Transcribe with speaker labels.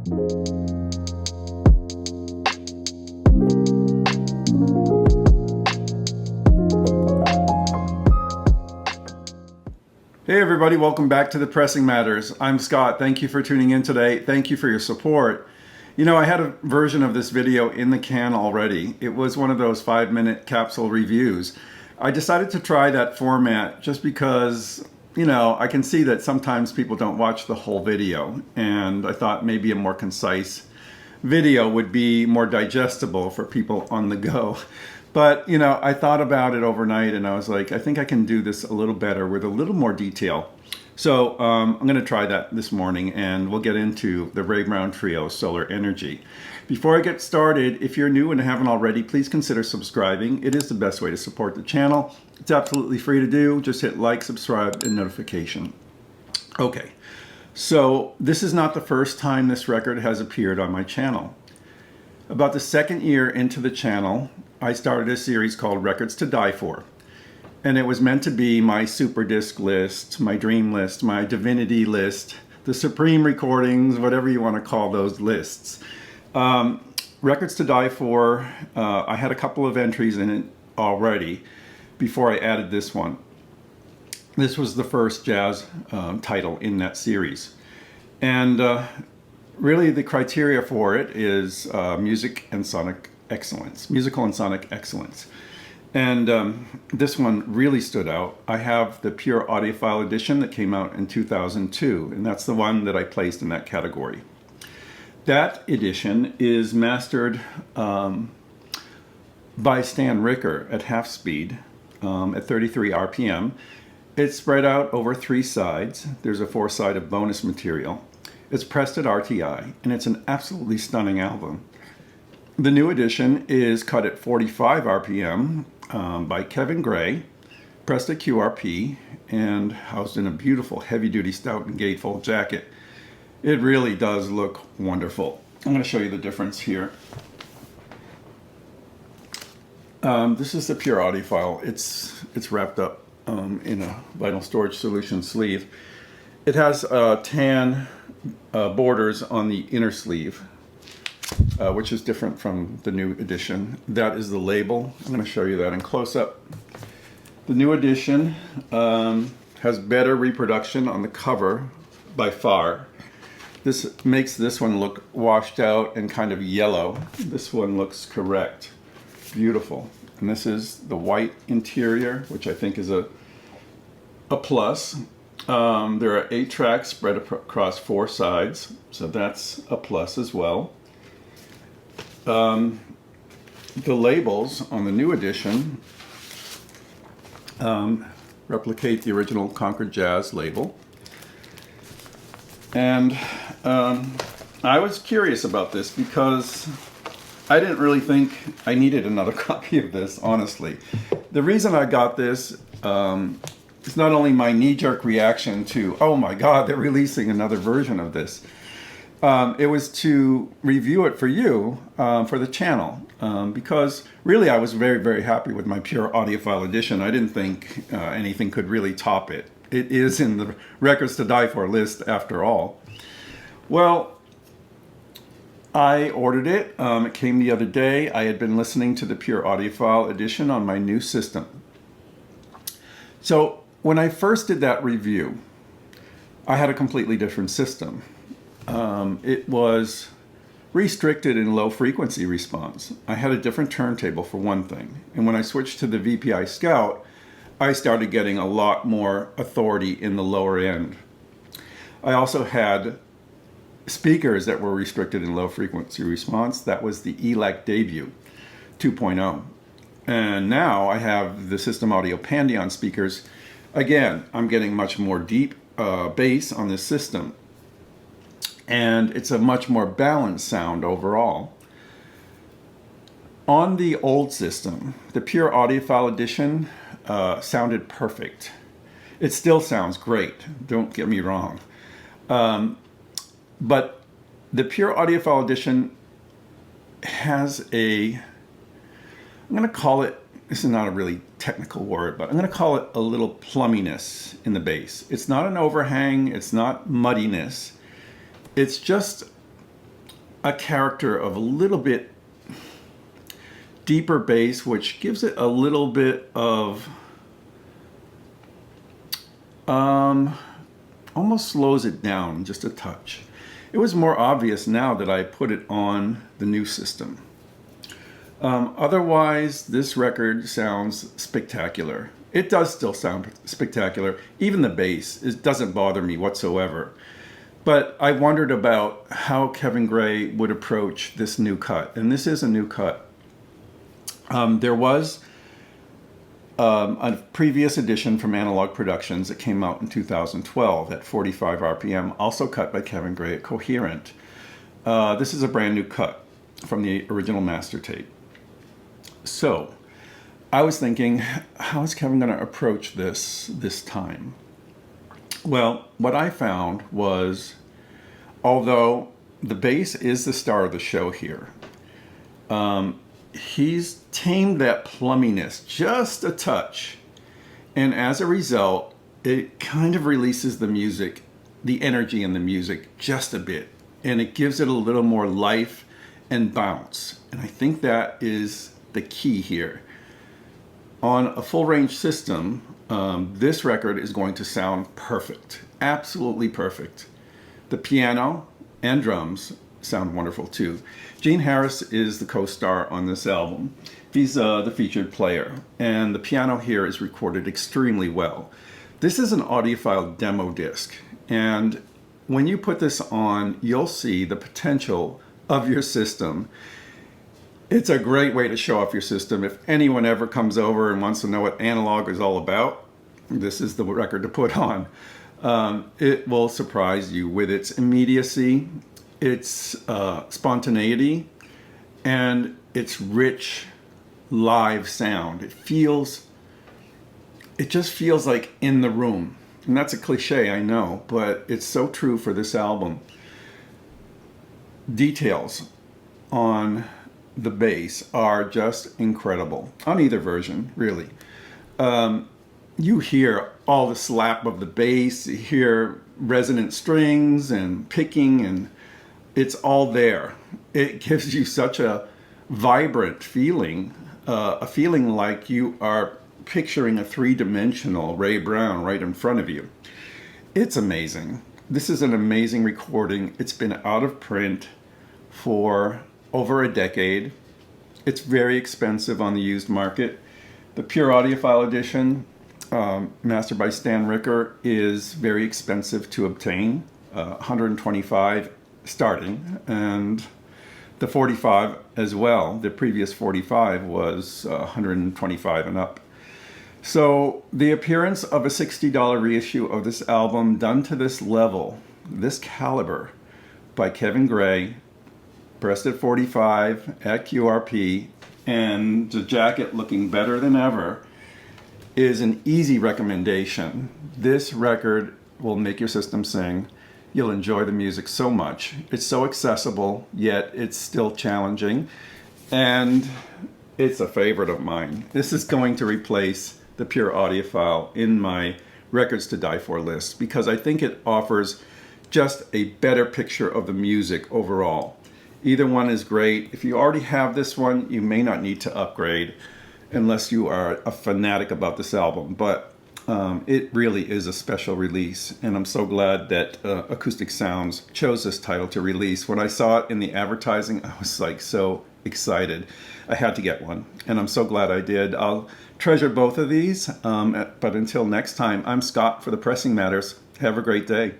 Speaker 1: Hey everybody, welcome back to The Pressing Matters. I'm Scott. Thank you for tuning in today. Thank you for your support. You know, I had a version of this video in the can already. It was one of those 5-minute capsule reviews. I decided to try that format just because, you know, I can see that sometimes people don't watch the whole video, and I thought maybe a more concise video would be more digestible for people on the go. But, you know, I thought about it overnight and I was like, I think I can do this a little better with a little more detail. So I'm going to try that this morning, and we'll get into the Ray Brown Trio Solar Energy. Before I get started, if you're new and haven't already, please consider subscribing. It is the best way to support the channel. It's absolutely free to do. Just hit like, subscribe, and notification. Okay, so this is not the first time this record has appeared on my channel. About the second year into the channel, I started a series called Records to Die For. And it was meant to be my super disc list, my dream list, my divinity list, the supreme recordings, whatever you want to call those lists. Records to Die For, I had a couple of entries in it already before I added this one. This was the first jazz title in that series. And really the criteria for it is musical and sonic excellence. And this one really stood out. I have the pure audiophile edition that came out in 2002, and that's the one that I placed in that category. That edition is mastered by Stan Ricker at half speed at 33 RPM. It's spread out over 3 sides. There's a 4th side of bonus material. It's pressed at RTI, and it's an absolutely stunning album. The new edition is cut at 45 RPM by Kevin Gray, pressed at QRP, and housed in a beautiful heavy-duty Stoughton gatefold jacket. It really does look wonderful. I'm going to show you the difference here. This is the pure audiophile. It's wrapped up in a vinyl storage solution sleeve. It has tan borders on the inner sleeve, which is different from the new edition. That is the label. I'm going to show you that in close-up. The new edition has better reproduction on the cover by far. This makes this one look washed out and kind of yellow. This one looks correct. Beautiful. And this is the white interior, which I think is a plus. There are 8 tracks spread across 4 sides, so that's a plus as well. The labels on the new edition replicate the original Concord Jazz label. And I was curious about this because I didn't really think I needed another copy of this, honestly. The reason I got this is not only my knee-jerk reaction to, oh my God, they're releasing another version of this. It was to review it for you, for the channel, because really I was very, very happy with my pure audiophile edition. I didn't think anything could really top it. It is in the Records to Die For list after all. Well, I ordered it. It came the other day. I had been listening to the pure audiophile edition on my new system. So when I first did that review, I had a completely different system. It was restricted in low frequency response. I had a different turntable for one thing. And when I switched to the VPI Scout, I started getting a lot more authority in the lower end. I also had speakers that were restricted in low frequency response. That was the ELAC Debut 2.0. And now I have the System Audio Pandion speakers. Again, I'm getting much more deep bass on this system. And it's a much more balanced sound overall. On the old system, the pure audiophile edition sounded perfect. It still sounds great, don't get me wrong. But the pure audiophile edition has a, I'm going to call it, this is not a really technical word, but I'm going to call it a little plumminess in the bass. It's not an overhang, it's not muddiness. It's just a character of a little bit deeper bass, which gives it a little bit of almost slows it down just a touch. It was more obvious now that I put it on the new system. Otherwise, this record sounds spectacular. It does still sound spectacular. Even the bass, it doesn't bother me whatsoever. But I wondered about how Kevin Gray would approach this new cut. And this is a new cut. There was a previous edition from Analogue Productions that came out in 2012 at 45 RPM, also cut by Kevin Gray at Cohearant. This is a brand new cut from the original master tape. So I was thinking, how is Kevin going to approach this time? Well, what I found was, although the bass is the star of the show here, he's tamed that plumminess just a touch. And as a result, it kind of releases the music, the energy in the music just a bit. And it gives it a little more life and bounce. And I think that is the key here. On a full range system, this record is going to sound perfect, absolutely perfect. The piano and drums sound wonderful too. Gene Harris is the co-star on this album. He's the featured player, and the piano here is recorded extremely well. This is an audiophile demo disc, and when you put this on, you'll see the potential of your system. It's a great way to show off your system. If anyone ever comes over and wants to know what Analogue is all about, this is the record to put on. It will surprise you with its immediacy, its spontaneity, and its rich live sound. It just feels like in the room. And that's a cliche, I know, but it's so true for this album. Details on the bass are just incredible on either version, really. You hear all the slap of the bass, you hear resonant strings and picking, and it's all there. It gives you such a vibrant feeling, a feeling like you are picturing a three-dimensional Ray Brown right in front of you. It's amazing. This is an amazing recording. It's been out of print for over a decade. It's very expensive on the used market. The pure audiophile edition, mastered by Stan Ricker, is very expensive to obtain, $125 starting, and the 45 as well. The previous 45 was $125 and up. So the appearance of a $60 reissue of this album done to this level, this caliber, by Kevin Gray, pressed at 45 at QRP, and the jacket looking better than ever, is an easy recommendation. This record will make your system sing. You'll enjoy the music so much. It's so accessible, yet it's still challenging, and it's a favorite of mine. This is going to replace the pure audiophile in my records to die for list, because I think it offers just a better picture of the music overall. Either one is great. If you already have this one, you may not need to upgrade unless you are a fanatic about this album, but it really is a special release, and I'm so glad that Acoustic Sounds chose this title to release. When I saw it in the advertising, I was like so excited. I had to get one, and I'm so glad I did. I'll treasure both of these, but until next time, I'm Scott for The Pressing Matters. Have a great day.